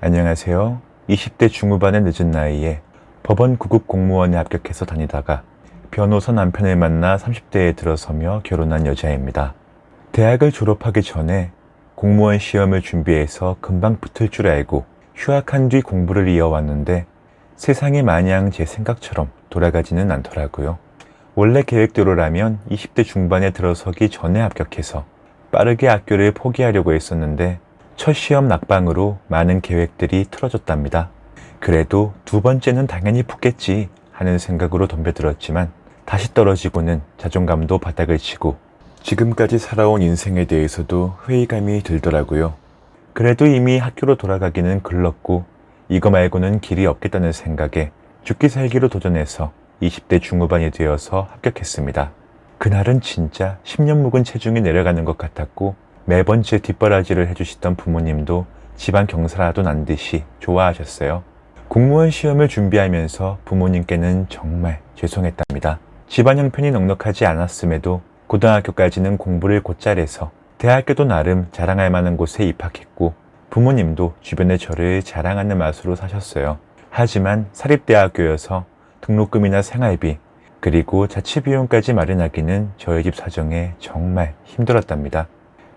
안녕하세요. 20대 중후반의 늦은 나이에 법원 구급 공무원에 합격해서 다니다가 변호사 남편을 만나 30대에 들어서며 결혼한 여자입니다. 대학을 졸업하기 전에 공무원 시험을 준비해서 금방 붙을 줄 알고 휴학한 뒤 공부를 이어왔는데 세상이 마냥 제 생각처럼 돌아가지는 않더라고요. 원래 계획대로라면 20대 중반에 들어서기 전에 합격해서 빠르게 학교를 포기하려고 했었는데 첫 시험 낙방으로 많은 계획들이 틀어졌답니다. 그래도 두 번째는 당연히 붙겠지 하는 생각으로 덤벼들었지만 다시 떨어지고는 자존감도 바닥을 치고 지금까지 살아온 인생에 대해서도 회의감이 들더라고요. 그래도 이미 학교로 돌아가기는 글렀고 이거 말고는 길이 없겠다는 생각에 죽기 살기로 도전해서 20대 중후반이 되어서 합격했습니다. 그날은 진짜 10년 묵은 체중이 내려가는 것 같았고 매번 제 뒷바라지를 해주시던 부모님도 집안 경사라도 난 듯이 좋아하셨어요. 공무원 시험을 준비하면서 부모님께는 정말 죄송했답니다. 집안 형편이 넉넉하지 않았음에도 고등학교까지는 공부를 곧잘 해서 대학교도 나름 자랑할 만한 곳에 입학했고 부모님도 주변에 저를 자랑하는 맛으로 사셨어요. 하지만 사립대학교여서 등록금이나 생활비 그리고 자취비용까지 마련하기는 저희 집 사정에 정말 힘들었답니다.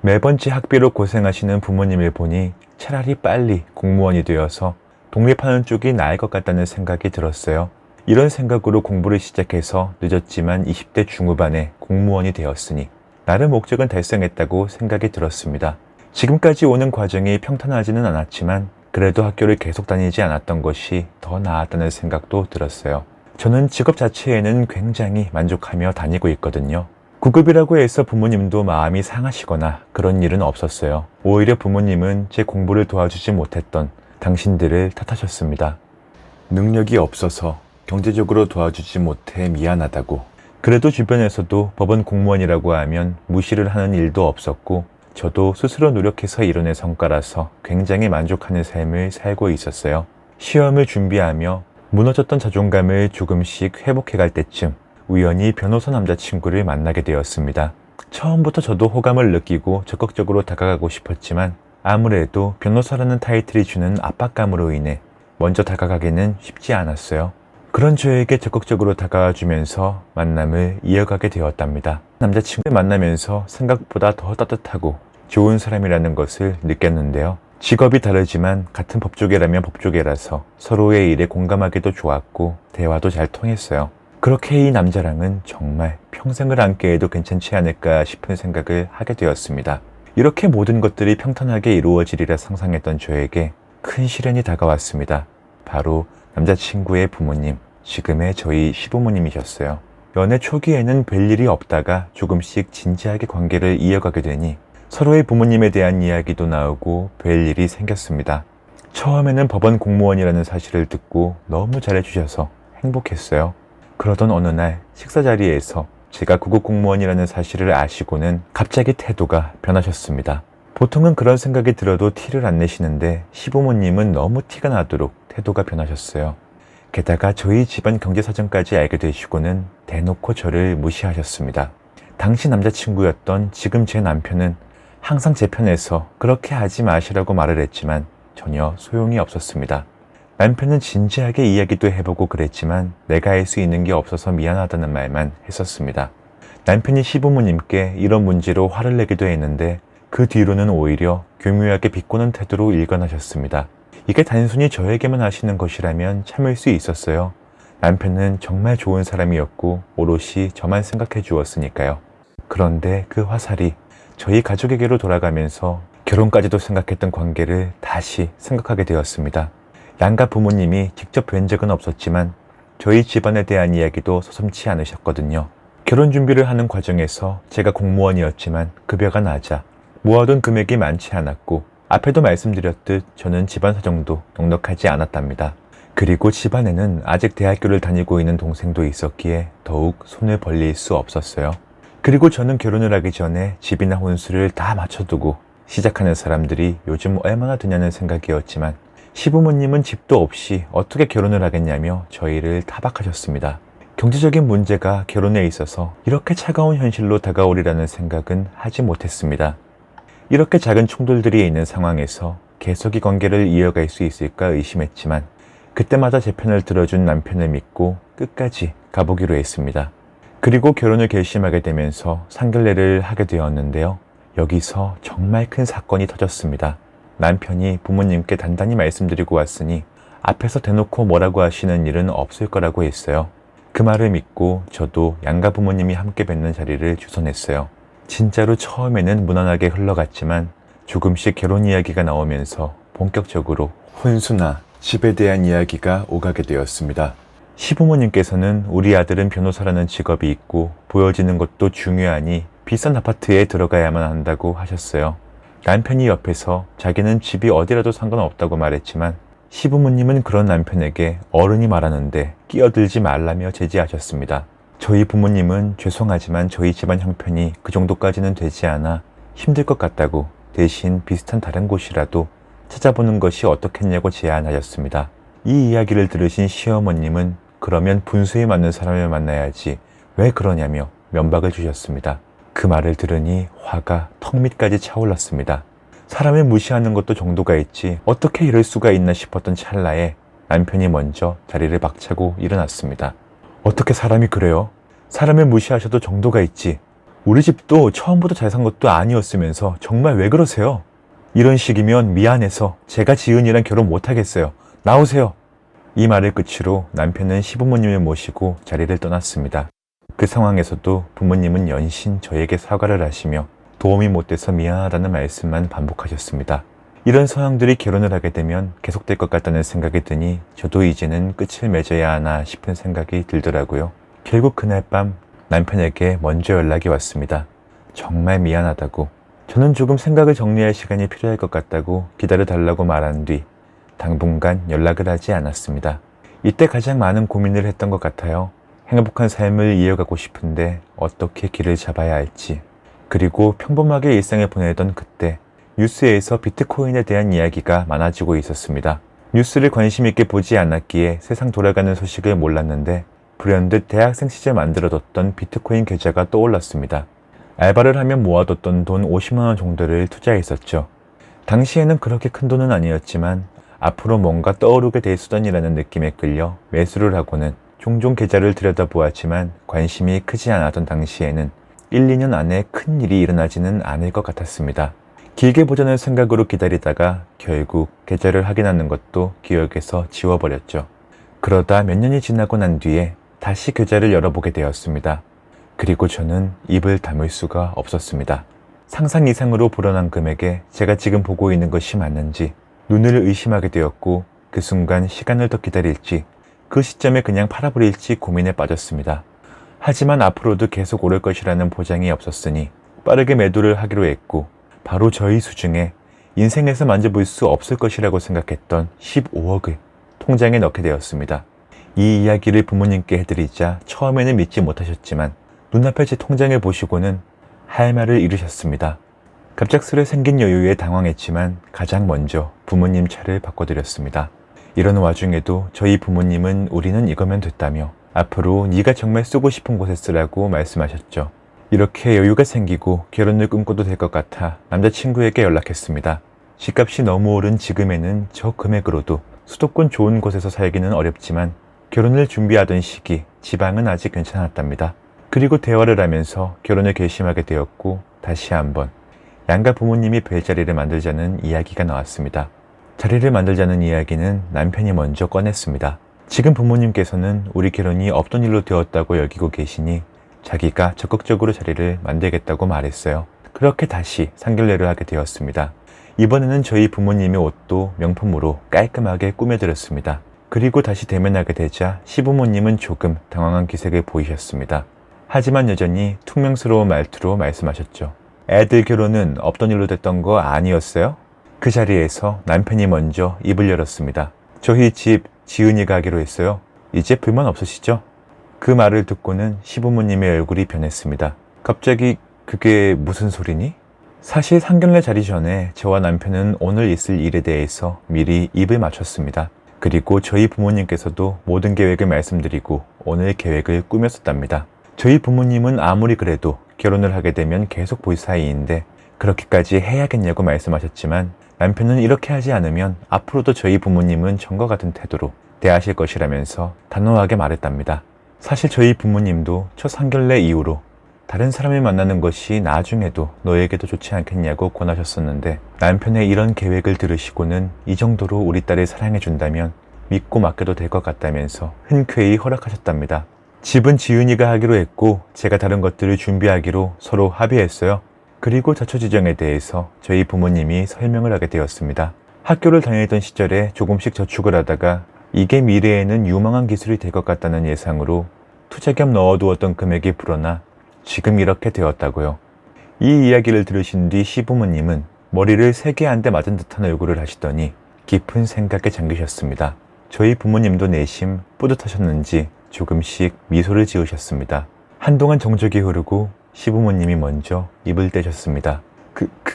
매번 제 학비로 고생하시는 부모님을 보니 차라리 빨리 공무원이 되어서 독립하는 쪽이 나을 것 같다는 생각이 들었어요. 이런 생각으로 공부를 시작해서 늦었지만 20대 중후반에 공무원이 되었으니 나름 목적은 달성했다고 생각이 들었습니다. 지금까지 오는 과정이 평탄하지는 않았지만 그래도 학교를 계속 다니지 않았던 것이 더 나았다는 생각도 들었어요. 저는 직업 자체에는 굉장히 만족하며 다니고 있거든요. 구급이라고 해서 부모님도 마음이 상하시거나 그런 일은 없었어요. 오히려 부모님은 제 공부를 도와주지 못했던 당신들을 탓하셨습니다. 능력이 없어서 경제적으로 도와주지 못해 미안하다고. 그래도 주변에서도 법원 공무원이라고 하면 무시를 하는 일도 없었고 저도 스스로 노력해서 이뤄낸 성과라서 굉장히 만족하는 삶을 살고 있었어요. 시험을 준비하며 무너졌던 자존감을 조금씩 회복해갈 때쯤 우연히 변호사 남자친구를 만나게 되었습니다. 처음부터 저도 호감을 느끼고 적극적으로 다가가고 싶었지만 아무래도 변호사라는 타이틀이 주는 압박감으로 인해 먼저 다가가기는 쉽지 않았어요. 그런 저에게 적극적으로 다가와주면서 만남을 이어가게 되었답니다. 남자친구를 만나면서 생각보다 더 따뜻하고 좋은 사람이라는 것을 느꼈는데요. 직업이 다르지만 같은 법조계라면 법조계라서 서로의 일에 공감하기도 좋았고 대화도 잘 통했어요. 그렇게 이 남자랑은 정말 평생을 함께 해도 괜찮지 않을까 싶은 생각을 하게 되었습니다. 이렇게 모든 것들이 평탄하게 이루어지리라 상상했던 저에게 큰 시련이 다가왔습니다. 바로 남자친구의 부모님, 지금의 저희 시부모님이셨어요. 연애 초기에는 별일이 없다가 조금씩 진지하게 관계를 이어가게 되니 서로의 부모님에 대한 이야기도 나오고 별일이 생겼습니다. 처음에는 법원 공무원이라는 사실을 듣고 너무 잘해주셔서 행복했어요. 그러던 어느 날 식사 자리에서 제가 구급 공무원이라는 사실을 아시고는 갑자기 태도가 변하셨습니다. 보통은 그런 생각이 들어도 티를 안 내시는데 시부모님은 너무 티가 나도록 태도가 변하셨어요. 게다가 저희 집안 경제 사정까지 알게 되시고는 대놓고 저를 무시하셨습니다. 당시 남자친구였던 지금 제 남편은 항상 제 편에서 그렇게 하지 마시라고 말을 했지만 전혀 소용이 없었습니다. 남편은 진지하게 이야기도 해보고 그랬지만 내가 할 수 있는 게 없어서 미안하다는 말만 했었습니다. 남편이 시부모님께 이런 문제로 화를 내기도 했는데 그 뒤로는 오히려 교묘하게 비꼬는 태도로 일관하셨습니다. 이게 단순히 저에게만 하시는 것이라면 참을 수 있었어요. 남편은 정말 좋은 사람이었고 오롯이 저만 생각해 주었으니까요. 그런데 그 화살이 저희 가족에게로 돌아가면서 결혼까지도 생각했던 관계를 다시 생각하게 되었습니다. 양가 부모님이 직접 뵌 적은 없었지만 저희 집안에 대한 이야기도 서슴지 않으셨거든요. 결혼 준비를 하는 과정에서 제가 공무원이었지만 급여가 낮아 모아둔 금액이 많지 않았고 앞에도 말씀드렸듯 저는 집안 사정도 넉넉하지 않았답니다. 그리고 집안에는 아직 대학교를 다니고 있는 동생도 있었기에 더욱 손을 벌릴 수 없었어요. 그리고 저는 결혼을 하기 전에 집이나 혼수를 다 맞춰두고 시작하는 사람들이 요즘 얼마나 되냐는 생각이었지만 시부모님은 집도 없이 어떻게 결혼을 하겠냐며 저희를 타박하셨습니다. 경제적인 문제가 결혼에 있어서 이렇게 차가운 현실로 다가오리라는 생각은 하지 못했습니다. 이렇게 작은 충돌들이 있는 상황에서 계속 이 관계를 이어갈 수 있을까 의심했지만 그때마다 제 편을 들어준 남편을 믿고 끝까지 가보기로 했습니다. 그리고 결혼을 결심하게 되면서 상견례를 하게 되었는데요. 여기서 정말 큰 사건이 터졌습니다. 남편이 부모님께 단단히 말씀드리고 왔으니 앞에서 대놓고 뭐라고 하시는 일은 없을 거라고 했어요. 그 말을 믿고 저도 양가 부모님이 함께 뵙는 자리를 주선했어요. 진짜로 처음에는 무난하게 흘러갔지만 조금씩 결혼 이야기가 나오면서 본격적으로 혼수나 집에 대한 이야기가 오가게 되었습니다. 시부모님께서는 우리 아들은 변호사라는 직업이 있고 보여지는 것도 중요하니 비싼 아파트에 들어가야만 한다고 하셨어요. 남편이 옆에서 자기는 집이 어디라도 상관없다고 말했지만 시부모님은 그런 남편에게 어른이 말하는데 끼어들지 말라며 제지하셨습니다. 저희 부모님은 죄송하지만 저희 집안 형편이 그 정도까지는 되지 않아 힘들 것 같다고 대신 비슷한 다른 곳이라도 찾아보는 것이 어떻겠냐고 제안하셨습니다. 이 이야기를 들으신 시어머님은 그러면 분수에 맞는 사람을 만나야지 왜 그러냐며 면박을 주셨습니다. 그 말을 들으니 화가 턱 밑까지 차올랐습니다. 사람을 무시하는 것도 정도가 있지 어떻게 이럴 수가 있나 싶었던 찰나에 남편이 먼저 자리를 박차고 일어났습니다. 어떻게 사람이 그래요? 사람을 무시하셔도 정도가 있지. 우리 집도 처음부터 잘 산 것도 아니었으면서 정말 왜 그러세요? 이런 식이면 미안해서 제가 지은이랑 결혼 못하겠어요. 나오세요. 이 말을 끝으로 남편은 시부모님을 모시고 자리를 떠났습니다. 그 상황에서도 부모님은 연신 저에게 사과를 하시며 도움이 못 돼서 미안하다는 말씀만 반복하셨습니다. 이런 상황들이 결혼을 하게 되면 계속될 것 같다는 생각이 드니 저도 이제는 끝을 맺어야 하나 싶은 생각이 들더라고요. 결국 그날 밤 남편에게 먼저 연락이 왔습니다. 정말 미안하다고, 저는 조금 생각을 정리할 시간이 필요할 것 같다고 기다려달라고 말한 뒤 당분간 연락을 하지 않았습니다. 이때 가장 많은 고민을 했던 것 같아요. 행복한 삶을 이어가고 싶은데 어떻게 길을 잡아야 할지. 그리고 평범하게 일상을 보내던 그때 뉴스에서 비트코인에 대한 이야기가 많아지고 있었습니다. 뉴스를 관심 있게 보지 않았기에 세상 돌아가는 소식을 몰랐는데 불현듯 대학생 시절 만들어뒀던 비트코인 계좌가 떠올랐습니다. 알바를 하면 모아뒀던 돈 50만 원 정도를 투자했었죠. 당시에는 그렇게 큰 돈은 아니었지만 앞으로 뭔가 떠오르게 될 수단이라는 느낌에 끌려 매수를 하고는 종종 계좌를 들여다보았지만 관심이 크지 않았던 당시에는 1, 2년 안에 큰 일이 일어나지는 않을 것 같았습니다. 길게 보자는 생각으로 기다리다가 결국 계좌를 확인하는 것도 기억에서 지워버렸죠. 그러다 몇 년이 지나고 난 뒤에 다시 계좌를 열어보게 되었습니다. 그리고 저는 입을 다물 수가 없었습니다. 상상 이상으로 불어난 금액에 제가 지금 보고 있는 것이 맞는지 눈을 의심하게 되었고 그 순간 시간을 더 기다릴지 그 시점에 그냥 팔아버릴지 고민에 빠졌습니다. 하지만 앞으로도 계속 오를 것이라는 보장이 없었으니 빠르게 매도를 하기로 했고 바로 저희 수중에 인생에서 만져볼 수 없을 것이라고 생각했던 15억을 통장에 넣게 되었습니다. 이 이야기를 부모님께 해드리자 처음에는 믿지 못하셨지만 눈앞에 제 통장을 보시고는 할 말을 잃으셨습니다. 갑작스레 생긴 여유에 당황했지만 가장 먼저 부모님 차를 바꿔드렸습니다. 이런 와중에도 저희 부모님은 우리는 이거면 됐다며 앞으로 네가 정말 쓰고 싶은 곳에 쓰라고 말씀하셨죠. 이렇게 여유가 생기고 결혼을 꿈꿔도 될 것 같아 남자친구에게 연락했습니다. 집값이 너무 오른 지금에는 저 금액으로도 수도권 좋은 곳에서 살기는 어렵지만 결혼을 준비하던 시기 지방은 아직 괜찮았답니다. 그리고 대화를 하면서 결혼을 결심하게 되었고 다시 한번 양가 부모님이 뵐 자리를 만들자는 이야기가 나왔습니다. 자리를 만들자는 이야기는 남편이 먼저 꺼냈습니다. 지금 부모님께서는 우리 결혼이 없던 일로 되었다고 여기고 계시니 자기가 적극적으로 자리를 만들겠다고 말했어요. 그렇게 다시 상견례를 하게 되었습니다. 이번에는 저희 부모님의 옷도 명품으로 깔끔하게 꾸며드렸습니다. 그리고 다시 대면하게 되자 시부모님은 조금 당황한 기색을 보이셨습니다. 하지만 여전히 퉁명스러운 말투로 말씀하셨죠. 애들 결혼은 없던 일로 됐던 거 아니었어요? 그 자리에서 남편이 먼저 입을 열었습니다. 저희 집 지은이가 하기로 했어요. 이제 불만 없으시죠? 그 말을 듣고는 시부모님의 얼굴이 변했습니다. 갑자기 그게 무슨 소리니? 사실 상견례 자리 전에 저와 남편은 오늘 있을 일에 대해서 미리 입을 맞췄습니다. 그리고 저희 부모님께서도 모든 계획을 말씀드리고 오늘 계획을 꾸몄었답니다. 저희 부모님은 아무리 그래도 결혼을 하게 되면 계속 볼 사이인데 그렇게까지 해야겠냐고 말씀하셨지만 남편은 이렇게 하지 않으면 앞으로도 저희 부모님은 전과 같은 태도로 대하실 것이라면서 단호하게 말했답니다. 사실 저희 부모님도 첫 상견례 이후로 다른 사람을 만나는 것이 나중에도 너에게도 좋지 않겠냐고 권하셨었는데 남편의 이런 계획을 들으시고는 이 정도로 우리 딸을 사랑해준다면 믿고 맡겨도 될 것 같다면서 흔쾌히 허락하셨답니다. 집은 지은이가 하기로 했고 제가 다른 것들을 준비하기로 서로 합의했어요. 그리고 자초지정에 대해서 저희 부모님이 설명을 하게 되었습니다. 학교를 다니던 시절에 조금씩 저축을 하다가 이게 미래에는 유망한 기술이 될 것 같다는 예상으로 투자 겸 넣어두었던 금액이 불어나 지금 이렇게 되었다고요. 이 이야기를 들으신 뒤 시부모님은 머리를 3개 한 대 맞은 듯한 얼굴을 하시더니 깊은 생각에 잠기셨습니다. 저희 부모님도 내심 뿌듯하셨는지 조금씩 미소를 지으셨습니다. 한동안 정적이 흐르고 시부모님이 먼저 입을 떼셨습니다.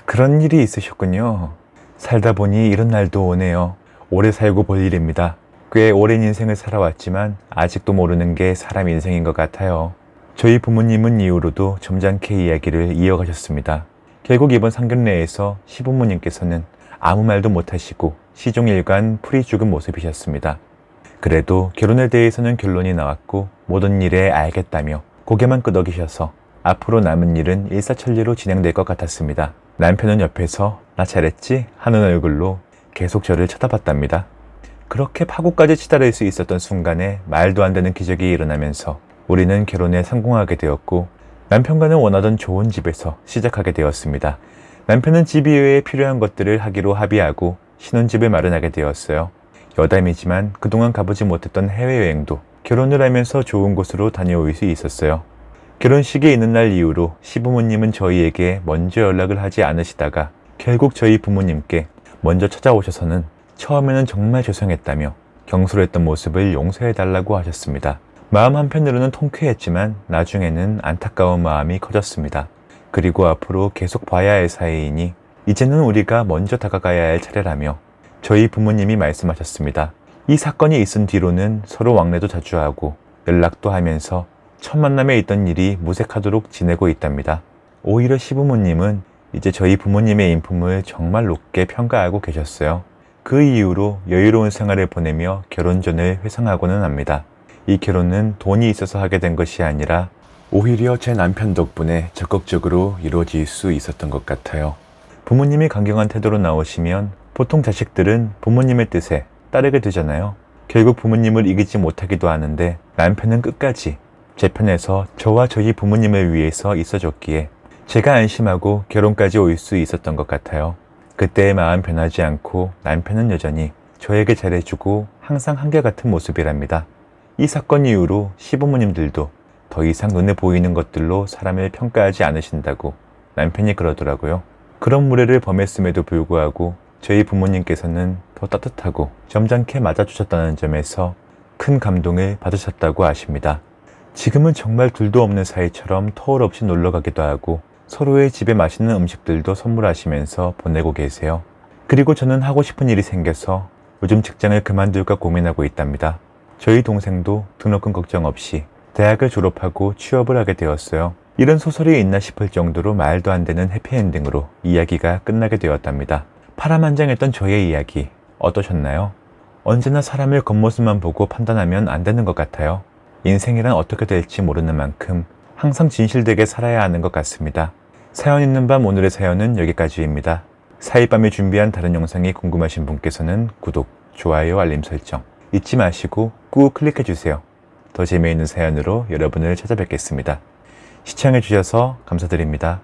그런 일이 있으셨군요. 살다 보니 이런 날도 오네요. 오래 살고 볼 일입니다. 꽤 오랜 인생을 살아왔지만 아직도 모르는 게 사람 인생인 것 같아요. 저희 부모님은 이후로도 점잖게 이야기를 이어가셨습니다. 결국 이번 상견례에서 시부모님께서는 아무 말도 못하시고 시종일관 풀이 죽은 모습이셨습니다. 그래도 결혼에 대해서는 결론이 나왔고 모든 일에 알겠다며 고개만 끄덕이셔서 앞으로 남은 일은 일사천리로 진행될 것 같았습니다. 남편은 옆에서 나 잘했지? 하는 얼굴로 계속 저를 쳐다봤답니다. 그렇게 파국까지 치달을 수 있었던 순간에 말도 안 되는 기적이 일어나면서 우리는 결혼에 성공하게 되었고 남편과는 원하던 좋은 집에서 시작하게 되었습니다. 남편은 집 이외에 필요한 것들을 하기로 합의하고 신혼집을 마련하게 되었어요. 여담이지만 그동안 가보지 못했던 해외여행도 결혼을 하면서 좋은 곳으로 다녀올 수 있었어요. 결혼식이 있는 날 이후로 시부모님은 저희에게 먼저 연락을 하지 않으시다가 결국 저희 부모님께 먼저 찾아오셔서는 처음에는 정말 죄송했다며 경솔했던 모습을 용서해달라고 하셨습니다. 마음 한편으로는 통쾌했지만 나중에는 안타까운 마음이 커졌습니다. 그리고 앞으로 계속 봐야 할 사이이니 이제는 우리가 먼저 다가가야 할 차례라며 저희 부모님이 말씀하셨습니다. 이 사건이 있은 뒤로는 서로 왕래도 자주 하고 연락도 하면서 첫 만남에 있던 일이 무색하도록 지내고 있답니다. 오히려 시부모님은 이제 저희 부모님의 인품을 정말 높게 평가하고 계셨어요. 그 이후로 여유로운 생활을 보내며 결혼 전을 회상하고는 합니다. 이 결혼은 돈이 있어서 하게 된 것이 아니라 오히려 제 남편 덕분에 적극적으로 이루어질 수 있었던 것 같아요. 부모님이 강경한 태도로 나오시면 보통 자식들은 부모님의 뜻에 따르게 되잖아요. 결국 부모님을 이기지 못하기도 하는데 남편은 끝까지 제 편에서 저와 저희 부모님을 위해서 있어줬기에 제가 안심하고 결혼까지 올 수 있었던 것 같아요. 그때의 마음 변하지 않고 남편은 여전히 저에게 잘해주고 항상 한결같은 모습이랍니다. 이 사건 이후로 시부모님들도 더 이상 눈에 보이는 것들로 사람을 평가하지 않으신다고 남편이 그러더라고요. 그런 무례를 범했음에도 불구하고 저희 부모님께서는 더 따뜻하고 점잖게 맞아주셨다는 점에서 큰 감동을 받으셨다고 하십니다. 지금은 정말 둘도 없는 사이처럼 터울 없이 놀러 가기도 하고 서로의 집에 맛있는 음식들도 선물하시면서 보내고 계세요. 그리고 저는 하고 싶은 일이 생겨서 요즘 직장을 그만둘까 고민하고 있답니다. 저희 동생도 등록금 걱정 없이 대학을 졸업하고 취업을 하게 되었어요. 이런 소설이 있나 싶을 정도로 말도 안 되는 해피엔딩으로 이야기가 끝나게 되었답니다. 파란만장했던 저의 이야기 어떠셨나요? 언제나 사람을 겉모습만 보고 판단하면 안 되는 것 같아요. 인생이란 어떻게 될지 모르는 만큼 항상 진실되게 살아야 하는 것 같습니다. 사연 있는 밤 오늘의 사연은 여기까지입니다. 4일 밤에 준비한 다른 영상이 궁금하신 분께서는 구독, 좋아요, 알림 설정 잊지 마시고 꾹 클릭해주세요. 더 재미있는 사연으로 여러분을 찾아뵙겠습니다. 시청해주셔서 감사드립니다.